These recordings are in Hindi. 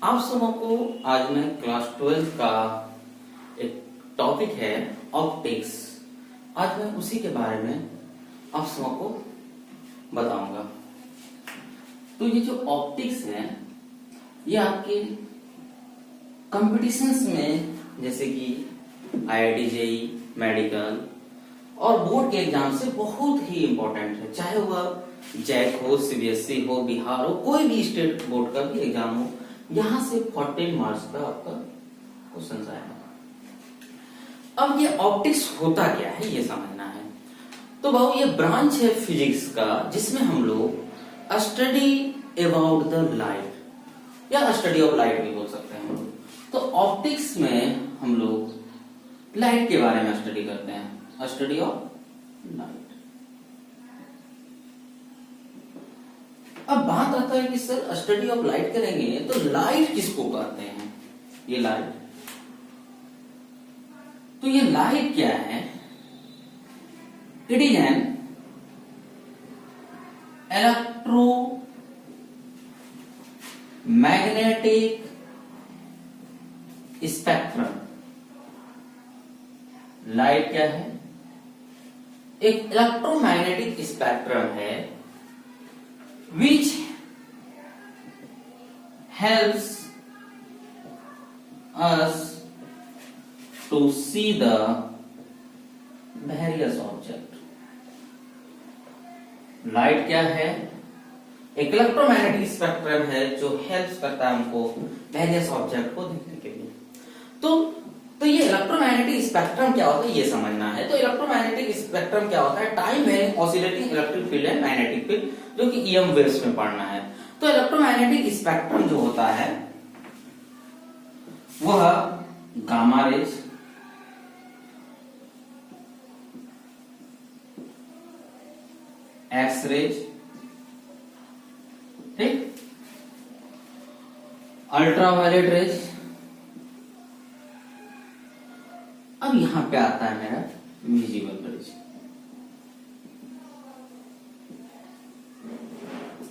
आप सबों को आज मैं क्लास 12 का एक टॉपिक है ऑप्टिक्स। आज मैं उसी के बारे में आप सबों को बताऊंगा। तो ये जो ऑप्टिक्स है ये आपके कंपटीशंस में जैसे कि आईआईटी जेईई मेडिकल और बोर्ड के एग्जाम से बहुत ही इंपॉर्टेंट है। चाहे वह जैक हो, सीबीएसई हो, बिहार हो, कोई भी स्टेट बोर्ड का भी एग्जाम हो, यहां से 14 मार्क्स का आपका क्वेश्चन आएगा। अब ये ऑप्टिक्स होता क्या है ये समझना है। तो बाबू ये ब्रांच है फिजिक्स का जिसमें हम लोग स्टडी अबाउट द लाइट या स्टडी ऑफ लाइट भी बोल सकते हैं हम लोग। तो ऑप्टिक्स में हम लोग लाइट के बारे में स्टडी करते हैं, स्टडी ऑफ लाइट। अब बात आता है कि सर स्टडी ऑफ लाइट करेंगे तो लाइट किसको कहते हैं? ये लाइट, तो ये लाइट क्या है? It is an electromagnetic spectrum. Light क्या है? एक इलेक्ट्रोमैग्नेटिक स्पेक्ट्रम है which helps us to see the various object। Light क्या है? एक इलेक्ट्रोमैग्नेटिक स्पेक्ट्रम है जो हेल्प करता है हमको वेरियस ऑब्जेक्ट को देखने के लिए। तो ये इलेक्ट्रोमैग्नेटिक स्पेक्ट्रम क्या होता है ये समझना है। तो इलेक्ट्रोमैग्नेटिक स्पेक्ट्रम क्या होता है? Time varying oscillating electric field and magnetic field, जो कि ईएम वेव्स में पढ़ना है। तो इलेक्ट्रोमैग्नेटिक स्पेक्ट्रम जो होता है वह गामा रेज, एक्स रेज, ठीक, अल्ट्रावायलेट रेज। अब यहां पे आता है मेरा विजिबल रेज,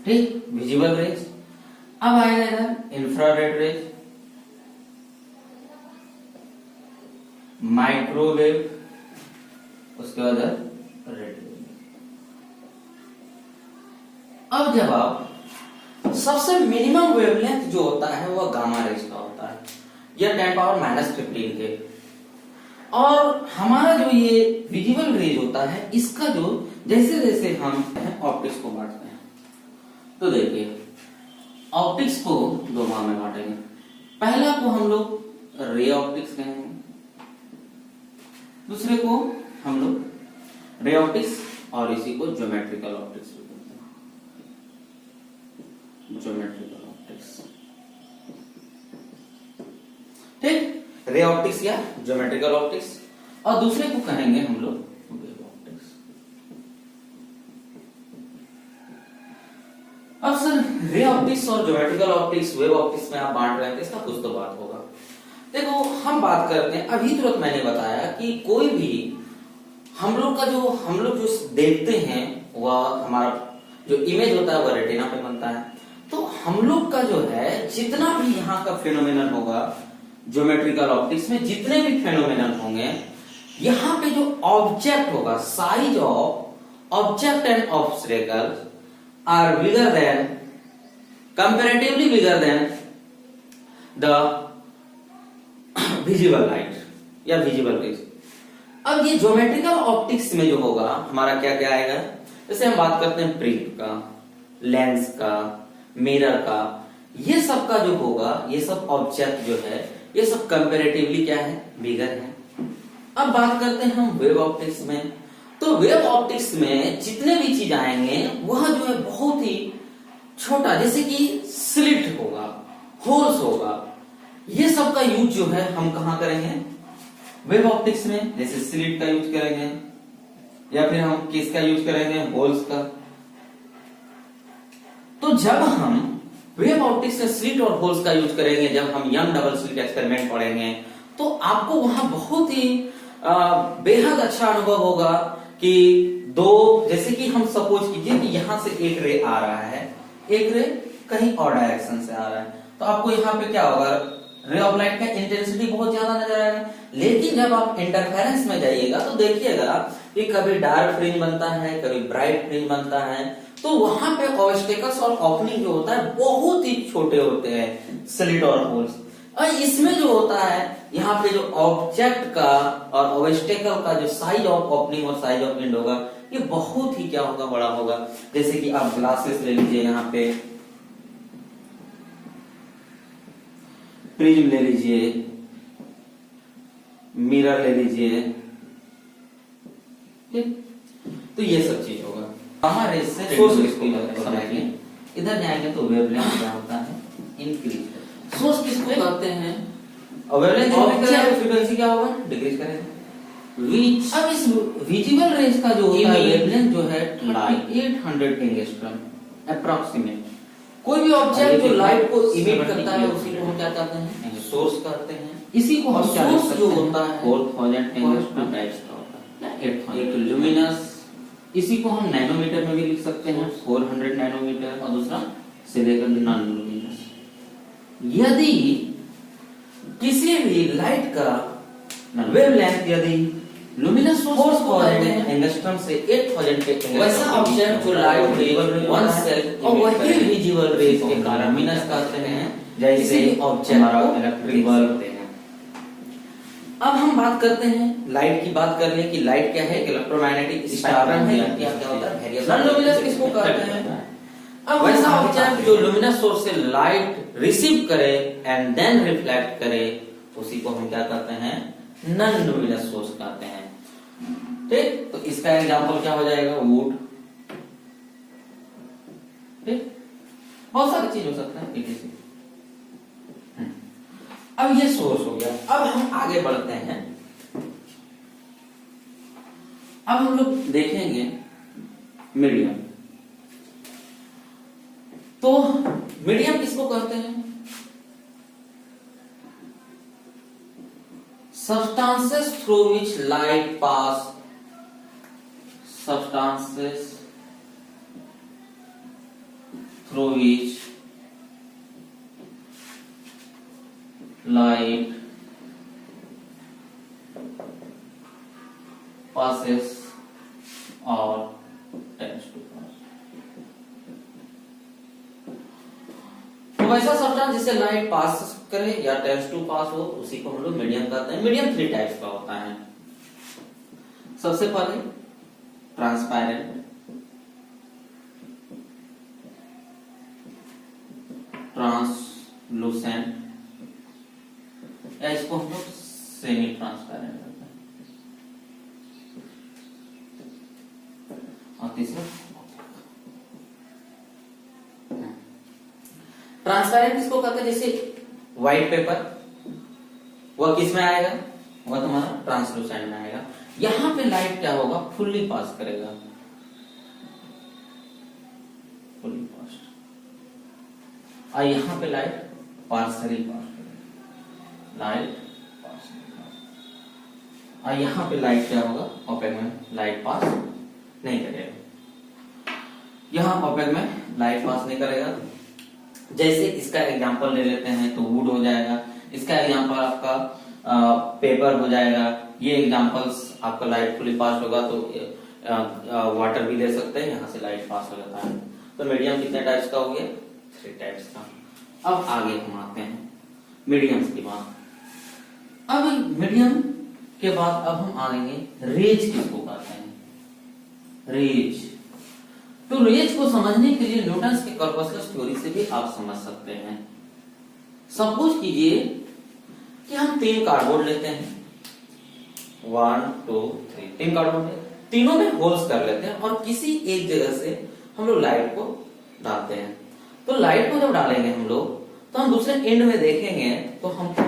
ठीक, विजिबल रेज। अब आएगा इधर इंफ्रारेड रेज, माइक्रोवेव, उसके बाद रेड वेव। अब जब आप सबसे मिनिमम वेवलेंथ जो होता है वह गामा रेज का होता है, यह 10⁻⁻15 के। और हमारा जो ये विजिबल रेज होता है इसका जो जैसे जैसे हम ऑप्टिक्स को बांटते हैं, तो देखिए ऑप्टिक्स को दो भाग में बांटेंगे। पहला को हम लोग रे ऑप्टिक्स कहेंगे, दूसरे को हम लोग रे ऑप्टिक्स और इसी को ज्योमेट्रिकल ऑप्टिक्स भी कहते हैं, ज्योमेट्रिकल ऑप्टिक्स, ठीक, रे ऑप्टिक्स या ज्योमेट्रिकल ऑप्टिक्स। और दूसरे को कहेंगे हम लोग वेव ऑप्टिक्स। अब सर रे ऑप्टिक्स और ज्योमेट्रिकल ऑप्टिक्स, वेव ऑप्टिक्स में आप बांट रहे हैं तो इसका कुछ तो बात होगा। देखो हम बात करते हैं, अभी तुरंत मैंने बताया कि कोई भी हम लोग जो देखते हैं वह हमारा जो इमेज होता है वह रेटिना पे बनता है। तो हम लोग का जो है जितना भी यहाँ का फिनोमेनन होगा ज्योमेट्रिकल ऑप्टिक्स में, जितने भी फेनोमेनन होंगे, यहां पे जो ऑब्जेक्ट होगा, size of object and obstacle are bigger than, comparatively bigger than the visible light या विजिबल रेज। अब ये ज्योमेट्रिकल ऑप्टिक्स में जो होगा हमारा क्या क्या आएगा? जैसे हम बात करते हैं प्रिज्म का, लेंस का, मिरर का, ये सब का जो होगा, ये सब ऑब्जेक्ट जो है ये सब कंपैरेटिवली क्या है? बिगर है। अब बात करते हैं हम वेव ऑप्टिक्स में। तो वेव ऑप्टिक्स में जितने भी चीज आएंगे वह जो है बहुत ही छोटा, जैसे कि स्लिट होगा, होल्स होगा, ये सब का यूज जो है हम कहां करेंगे? वेव ऑप्टिक्स में। जैसे स्लिट का यूज करेंगे या फिर हम किसका यूज करेंगे? होल्स का। तो जब हम वेव ऑप्टिक्स में स्लिट और होल्स का यूज करेंगे, जब हम यंग डबल स्लिट एक्सपेरिमेंट पढ़ेंगे, तो आपको वहां बहुत ही बेहद अच्छा अनुभव होगा कि दो, जैसे कि हम सपोज कीजिए कि यहां से एक रे आ रहा है, एक रे कहीं और डायरेक्शन से आ रहा है, तो आपको यहाँ पे क्या होगा, रे ऑफ लाइट का इंटेंसिटी बहुत ज्यादा नजर आएगा। लेकिन जब आप इंटरफेरेंस में जाइएगा तो देखिएगा कि कभी डार्क फ्रिंज बनता है, कभी ब्राइट फ्रिंज बनता है, तो वहां पे ऑब्स्टेकल्स और ओपनिंग जो होता है बहुत ही छोटे होते हैं, स्लिट और होल्स। और इसमें जो होता है यहाँ पे जो ऑब्जेक्ट का और ऑब्स्टेकल का जो साइज ऑफ ओपनिंग और साइज ऑफ एंड होगा ये बहुत ही क्या होगा, बड़ा होगा। जैसे कि आप ग्लासेस ले लीजिए, यहाँ पे प्रिज्म ले लीजिए, मिरर ले लीजिए, ठीक। तो ये सब चीज होगा। गामा रेज से सोर्स किसको समझिए, इधर जाएंगे तो वेवलेंथ क्या होता है, इंक्रीज। सोर्स किसको कहते हैं, वेवलेंथ इंक्रीज करेगा तो फ्रीक्वेंसी क्या होगा, डिक्रीज करेगा। रीच, अब इस विजिबल रेज का जो होता है वेवलेंथ जो है 3800 एंगस्ट्रॉम अप्रॉक्सीमेट। कोई भी ऑब्जेक्ट जो लाइट को इमिट करता है उसी को हम क्या कहते हैं, सोर्स कहते हैं। इसी को हम सोर्स जो होता है 4000 एंगस्ट्रॉम टाइप्स का होता है, 8000। एक लुमिनस, इसी को हम नैनोमीटर में भी लिख सकते हैं, 400 नैनोमीटर, और दूसरा से लेकर नॉन लुमिनस। यदि किसी भी लाइट का वेवलेंथ यदि लुमिनस सोर्स को कहते हैं एंगस्ट्रॉम से 8000 के एंगस्ट्रॉम, वैसा ऑब्जेक्ट जो लाइट विजिबल वन सेल और वही विजिबल रेज के कारण लुमिनस कहते हैं, जैसे ऑब्जेक्ट को इलेक्ट्रिक बल्ब। अब हम बात करते हैं लाइट की, बात कर लें कि लाइट क्या है, इलेक्ट्रोमैग्नेटिक स्पेक्ट्रम है, क्या होता है वेरिएबल। नॉन लुमिनस किसको कहते हैं, अब वैसा ऑब्जेक्ट जो लुमिनस सोर्स से लाइट रिसीव करे एंड देन रिफ्लेक्ट करे उसी को हम क्या कहते हैं, नॉन लुमिनस सोर्स कहते हैं, ठीक। तो इसका एग्जांपल क्या हो जाएगा, वुड, ठीक। बहुत सारी चीज हो सकता है इसी। अब ये सोर्स हो गया। अब हम आगे बढ़ते हैं, अब हम लोग देखेंगे मीडियम। तो मीडियम किसको कहते हैं, substances through which light pass, substances through which light passes or tends to pass। तो वैसा सब्सटेंस जिससे लाइट पास करे या टेंड्स टू पास हो उसी को हम लोग मीडियम कहते हैं। मीडियम 3 टाइप्स का होता है। सबसे पहले ट्रांसपेरेंट, ट्रांसलूसेंट, या इसको हम लोग सेमी ट्रांसपेरेंट कहते हैं, और तीसरा ट्रांसपेरेंट किसको कहते हैं, जैसे व्हाइट पेपर, वह किस में आएगा, वह तुम्हारा ट्रांसलूसेंट में आएगा। यहां पे लाइट क्या होगा, फुल्ली पास करेगा, फुल्ली पास, और यहां पे लाइट पार्शियली पास करेगा, लाइट पास, और यहां पे लाइट क्या होगा, ओपेक में लाइट पास नहीं करेगा। यहां ओपेक में लाइट पास नहीं करेगा। जैसे इसका एग्जांपल ले लेते हैं तो वुड हो जाएगा, इसका एग्जांपल आपका पेपर हो जाएगा। ये एग्जांपल्स आपका लाइट फुली पास होगा तो वाटर भी ले सकते हैं, यहाँ से लाइट पास हो जाता है। तो मीडियम कितने टाइप्स का हो गया, 3 टाइप्स का। अब आगे हम आते हैं मीडियम्स की बात। अब मीडियम के बाद अब हम आएंगे रेज किसको कहते हैं, रेज। तो रेज को समझने के लिए न्यूटन्स के कॉर्पसकस थ्योरी से भी आप समझ सकते हैं। सपोज कीजिए कि हम 3 कार्डबोर्ड लेते हैं, 1 2 3, 3 कार्डबोर्ड, तीनों में होल्स कर लेते हैं और किसी एक जगह से हम लोग लाइट को डालते हैं। तो लाइट को जब डालेंगे हम लोग तो हम दूसरे एंड में देखेंगे तो हमको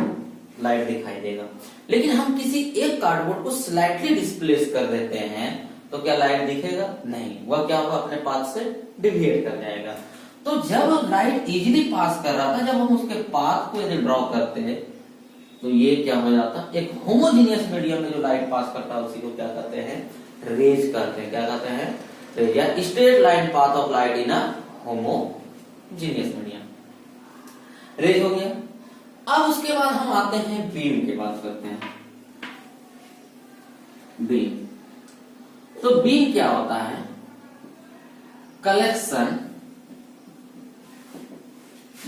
लाइट दिखाई देगा। लेकिन हम किसी एक कार्डबोर्ड को स्लाइटली डिस्प्लेस कर देते हैं तो क्या लाइट दिखेगा, नहीं, वह क्या होगा, अपने पाथ से डिविएट कर जाएगा। तो जब लाइट इजीली पास कर रहा था, जब हम उसके पाथ को यदि ड्रॉ करते हैं तो ये क्या हो जाता, एक होमोजीनियस मीडियम में जो लाइट पास करता है उसी को क्या कहते हैं, रेज कहते हैं। क्या कहते हैं, रेज, या straight line path of light in a homogeneous medium, rays हो गया। अब उसके बाद हम आते हैं बीम की बात करते हैं। बीम, तो बीम क्या होता है? कलेक्शन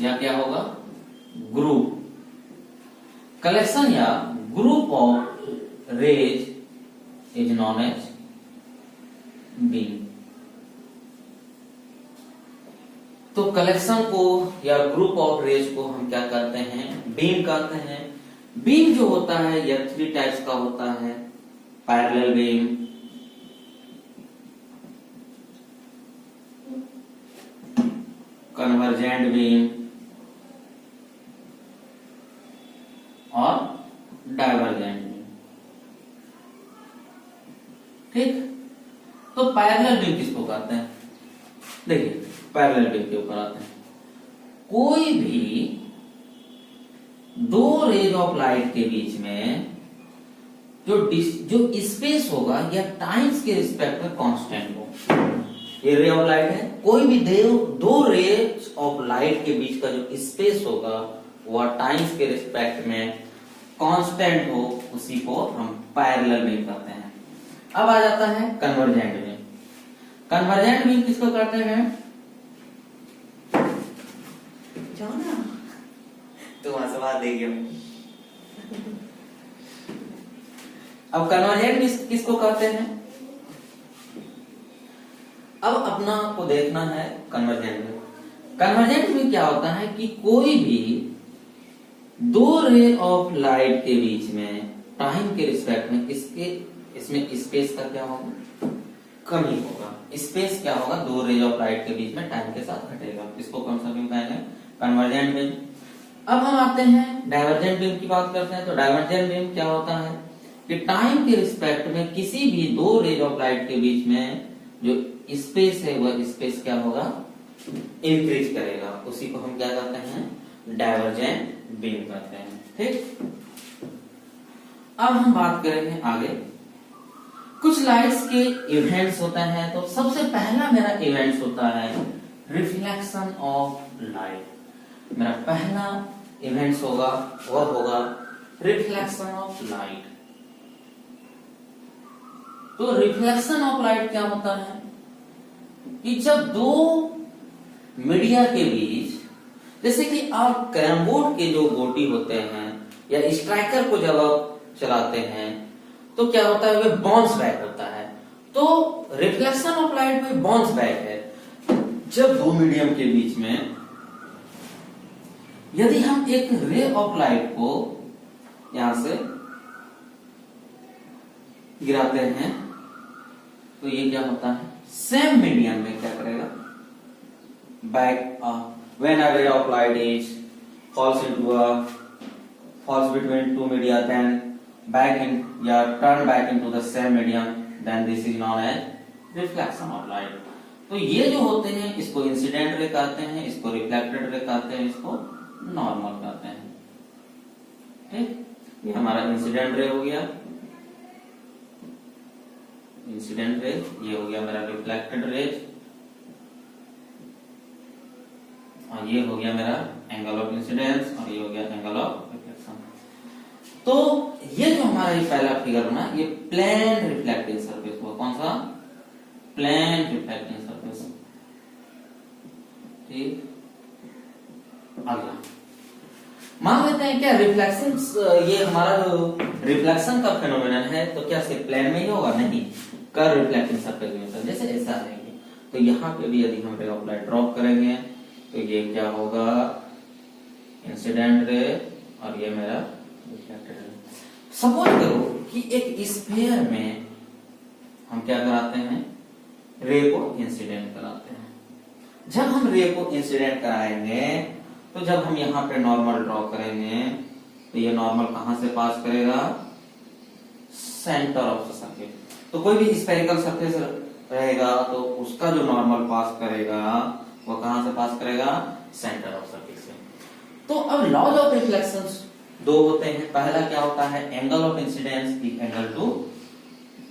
या क्या होगा, ग्रुप, कलेक्शन या group of rays is known as beam. तो कलेक्शन को या ग्रुप ऑफ रेज को हम क्या कहते हैं? बीम कहते हैं। बीम जो होता है यह 3 टाइप्स का होता है, पैरेलल बीम, कन्वर्जेंट बीम और डाइवर्जेंट बीम। ठीक, तो पैरेलल बीम किसको कहते हैं? देखिए पैरेलल बीम के ऊपर आते हैं। कोई भी दो रेज ऑफ लाइट के बीच में जो स्पेस होगा या टाइम्स के रिस्पेक्ट में कांस्टेंट हो, ये रे ऑफ लाइट है, कोई भी दो रेज ऑफ लाइट के बीच का जो स्पेस होगा वह टाइम्स के रिस्पेक्ट में कांस्टेंट हो, उसी को हम पैरेलल बीम कहते हैं। अब आ जाता है कन्वर्जेंट बीम। कन्वर्जेंट बीम किसको कहते हैं? जाओ ना, तो वहां सवाल देगी। अब कन्वर्जेंट बीम किसको कहते हैं? अब अपना को देखना है कन्वर्जेंट में। कन्वर्जेंट में क्या होता है कि कोई भी दो रे ऑफ लाइट के बीच में टाइम के रिस्पेक्ट में इसमें स्पेस का क्या होगा? कमी होगा। स्पेस क्या होगा? दो रे ऑफ लाइट के बीच में टाइम के साथ घटेगा। इसको कौन सा बीम कहेंगे? Convergent beam. अब हम आते हैं डाइवर्जेंट बीम की बात करते हैं। तो डाइवर्जेंट बीम क्या होता है कि टाइम के रिस्पेक्ट में किसी भी दो रेज ऑफ लाइट के बीच में जो स्पेस है वह स्पेस क्या होगा? इंक्रीज करेगा। उसी को हम क्या कहते हैं? डाइवर्जेंट बीम कहते हैं। ठीक, अब हम बात करेंगे आगे। कुछ लाइट्स के इवेंट्स होते हैं। तो सबसे पहला मेरा इवेंट्स होता है रिफ्लेक्शन ऑफ लाइट। मेरा पहला इवेंट्स होगा वह होगा रिफ्लेक्शन ऑफ लाइट। तो रिफ्लेक्शन ऑफ लाइट क्या होता है कि जब दो मीडिया के बीच, जैसे कि आप कैरम बोर्ड के जो गोटी होते हैं या स्ट्राइकर को जब आप चलाते हैं तो क्या होता है? वह बाउंस बैक होता है। तो रिफ्लेक्शन ऑफ लाइट में बाउंस बैक है। जब दो मीडियम के बीच में यदि हम एक रे ऑफ लाइट को यहां से गिराते हैं तो ये क्या होता है? सेम मीडियम में क्या करेगा? Back. When a ray of light is falls between two media, then turn back into the same medium, then this is known as reflection of light. तो ये जो होते हैं इसको इंसिडेंट रे कहते हैं, इसको रिफ्लेक्टेड रे कहते हैं, इसको नॉर्मल कहते हैं। ठीक, ये हमारा इंसिडेंट रे हो गया, इंसिडेंट रे। ये हो गया मेरा रिफ्लेक्टेड रेज, और ये हो गया मेरा एंगल ऑफ इंसिडेंस, और ये हो गया एंगल ऑफ रिफ्लेक्शन। तो ये जो हमारा ये पहला फिगर बना, ये प्लेन रिफ्लेक्टिंग सरफेस हुआ। कौन सा? Plane reflecting surface. ठीक, अगला मान लेते हैं क्या रिफ्लेक्शन, ये हमारा जो रिफ्लेक्शन का फेनोमेनन है तो क्या सिर्फ प्लेन में ही होगा? नहीं, कर्व रिफ्लेक्टिंग सरफेस में होता है। जैसे ऐसा है तो यहाँ पे भी यदि हम रे ऑफ लाइट ड्रॉप करेंगे तो ये क्या होगा? इंसिडेंट रे, और ये मेरा रिफ्लेक्टेड रे। सपोज करो कि एक स्फीयर में हम क्या कराते हैं? रे को इंसिडेंट कराते हैं। जब हम रे को इंसिडेंट कराएंगे तो जब हम यहाँ पे नॉर्मल ड्रॉ करेंगे तो ये नॉर्मल कहां से पास करेगा? Centre of the surface. तो कोई भी स्फेरिकल सरफेस रहेगा तो उसका जो नॉर्मल पास करेगा वो कहां से पास करेगा? सेंटर ऑफ सर्फेस से। तो अब लॉज ऑफ रिफ्लेक्शन दो होते हैं। पहला क्या होता है? Angle of incidence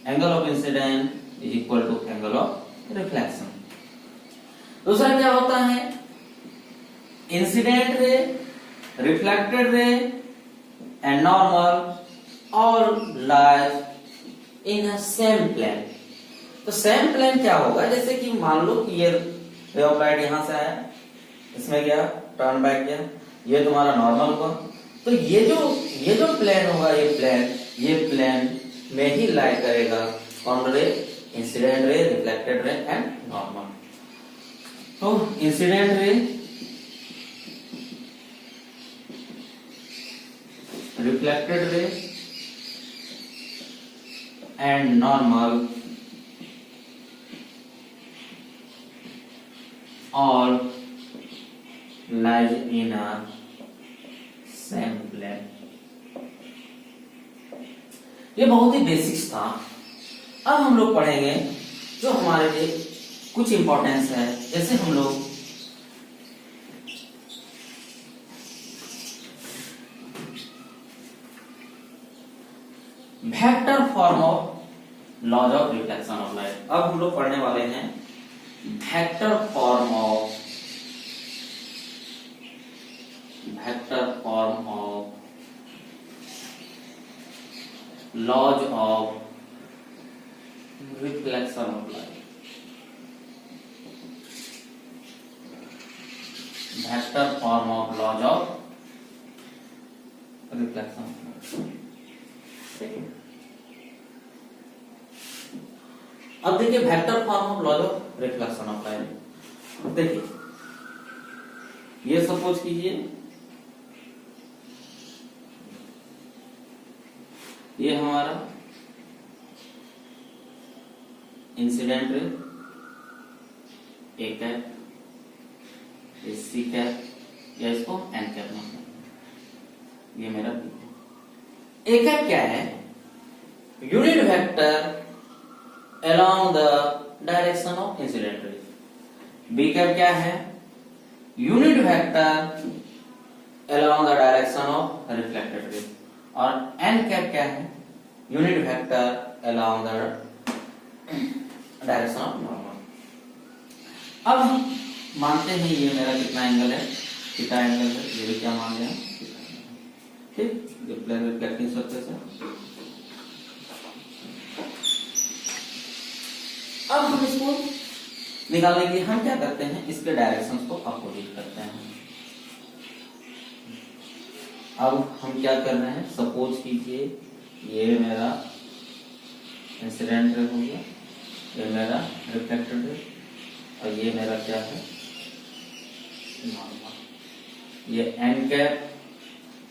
angle of incidence is equal to angle of reflection. दूसरा क्या होता है? Incident ray, reflected ray and normal all lies in a same plane. तो सेम प्लेन क्या होगा, जैसे कि मान लो कि ये रे ऑफ लाइट यहां से आया, इसमें गया, टर्न बैक गया, ये तुम्हारा नॉर्मल हुआ। तो ये जो प्लेन होगा, ये प्लेन में ही लाई करेगा कौन रे, incident ray, reflected ray and normal. तो incident ray, reflected ray and normal all lies in a same plane। ये बहुत ही बेसिक्स था। अब हम लोग पढ़ेंगे जो हमारे लिए कुछ इंपॉर्टेंस है, जैसे हम लोग vector form of laws of reflection of light. अब हम लोग पढ़ने वाले हैं vector form of laws of reflection of light. Vector form of laws of reflection of light. अब देखिए vector form of laws of reflection of light. देखिए ये सपोज कीजिए ये हमारा incident ray, A cap, C cap, या इसको एन कैप मतलब, ये मेरा बी। ए कैप क्या है, unit vector along the direction of incident ray। B cap क्या है, unit vector along the direction of reflected ray। और N कैप क्या है, unit vector along the direction of normal। अब हम मानते हैं ये मेरा कितना एंगल है, थीटा एंगल है, ये भी क्या मान लिया, ठीक, ये प्लेन रिफ्लेक्टिंग सरफेस है। अब हम इसको निकालने के लिए हम क्या करते हैं, इसके डायरेक्शंस को अपोजिट करते हैं। अब हम क्या कर रहे हैं, सपोज कीजिए ये मेरा इंसिडेंट रे हो गया, ये मेरा रिफ्लेक्टेड रे, और ये मेरा क्या है, नॉर्मल। ये एन कैप,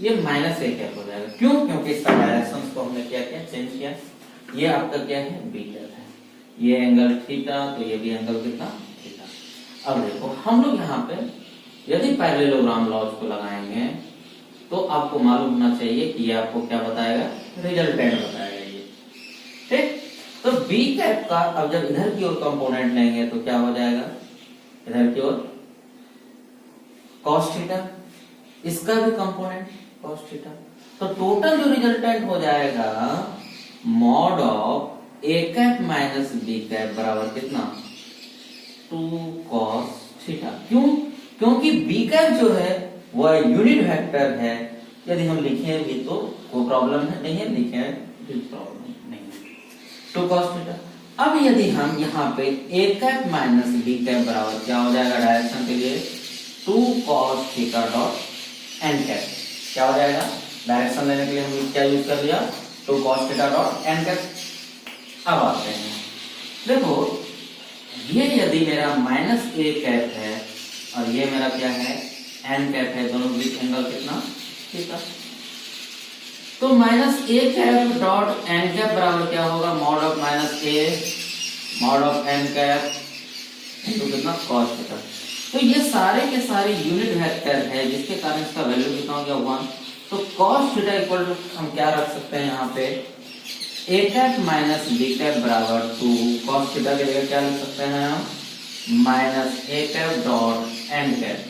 ये माइनस ए कैप हो जाएगा। क्यों, क्योंकि इसका डायरेक्शंस को हमने क्या किया, चेंज किया। ये आपका क्या है, बी कैप है, ये एंगल थीटा, तो ये भी एंगल कितना, थीटा। अब देखो हम लोग यहाँ पे यदि पैरेललोग्राम लॉज को लगाएंगे तो आपको मालूम होना चाहिए कि ये आपको क्या बताएगा, रिजल्टेंट बताएगा ये, ठीक। तो बी कैप का अब जब इधर की ओर कंपोनेंट लेंगे तो क्या हो जाएगा, इधर की ओर cos थीटा, इसका भी कंपोनेंट cos थीटा। तो टोटल जो रिजल्टेंट हो जाएगा mod of A cap minus B cap बराबर कितना, 2 cos थीटा। क्यों, क्योंकि बी कैप जो है वह यूनिट वेक्टर है। यदि हम लिखें भी तो कोई प्रॉब्लम है नहीं है, लिखें भी प्रॉब्लम नहीं है, 2 cos थीटा। अब यदि हम यहाँ पे A cap minus B cap बराबर क्या हो जाएगा, डायरेक्शन के लिए 2 cos theta dot N cap क्या हो जाएगा, डायरेक्शन लेने के लिए हम क्या यूज कर लिया, 2 cos theta dot N cap. अब आते हैं, देखो ये यदि मेरा माइनस ए कैप है और ये मेरा क्या है, एन कैप है, दोनों बीच एंगल कितना, थीटा। तो minus A cap dot N cap बराबर क्या होगा, mod of minus A mod of N cap into कितना, cos थीटा। तो ये सारे के सारे यूनिट वेक्टर है जिसके कारण इसका वैल्यू कितना हो गया, 1। तो cos थीटा इक्वल टू हम क्या रख सकते हैं यहाँ पे, A cap minus B cap बराबर 2 cos थीटा के जगह क्या लिख सकते हैं हम, minus A cap dot N cap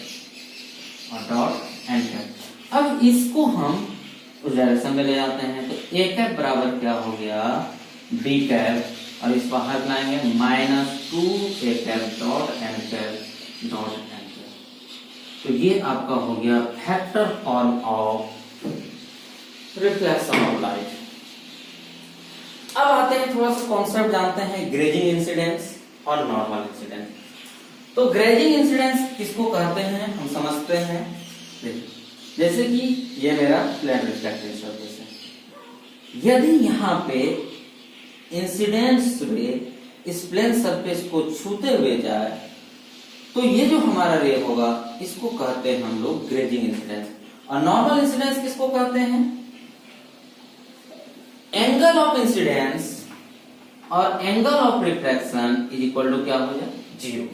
और डॉट एन कैप। अब इसको हम उस डायरेक्शन में ले जाते हैं तो ए कैप बराबर क्या हो गया, बी कैप, और इस बाहर लाएंगे minus 2 A cap dot N cap dot N cap. तो ये आपका हो गया factor form of reflection of light. अब आते हैं थोड़ा सा कॉन्सेप्ट जानते हैं ग्रेजिंग इंसिडेंस और नॉर्मल इंसिडेंस। तो ग्रेजिंग इंसिडेंस किसको कहते हैं हम समझते हैं। जैसे कि ये मेरा प्लेन रिफ्लेक्टिंग सरफेस है, यदि यहाँ पे इंसिडेंस रे इस प्लेन सरफेस को छूते हुए जाए तो ये जो हमारा रे होगा इसको कहते हैं हम लोग ग्रेजिंग इंसिडेंस। और नॉर्मल इंसिडेंस किसको कहते हैं, एंगल ऑफ इंसिडेंस और angle of reflection is equal to क्या हो जाए, जीरो।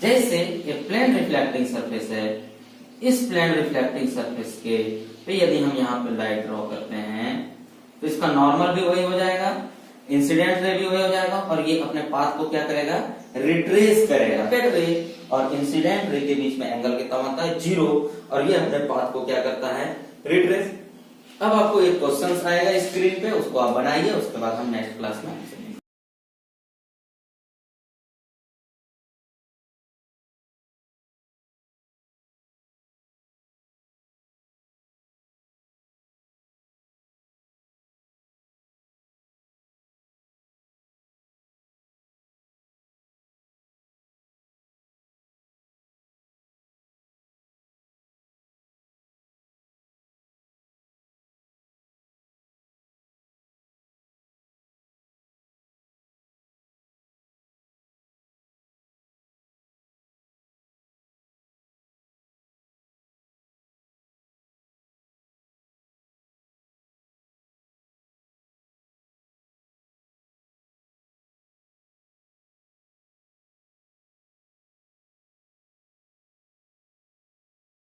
जैसे ये प्लेन रिफ्लेक्टिंग सरफेस है, इस प्लेन रिफ्लेक्टिंग सरफेस के पे यदि हम यहाँ पे लाइट ड्रॉ करते हैं तो इसका नॉर्मल भी वही हो जाएगा, इंसिडेंट रे भी वही हो जाएगा, और ये अपने पाथ को क्या करेगा, रिट्रेस करेगा। रिफ्लेक्टेड रे और इंसिडेंट रे के बीच में एंगल कितना होता है, जीरो, और ये अपने पाथ को क्या करता है, रिट्रेस। अब आपको एक क्वेश्चन आएगा स्क्रीन पे, उसको आप बनाइए, उसके बाद हम नेक्स्ट क्लास में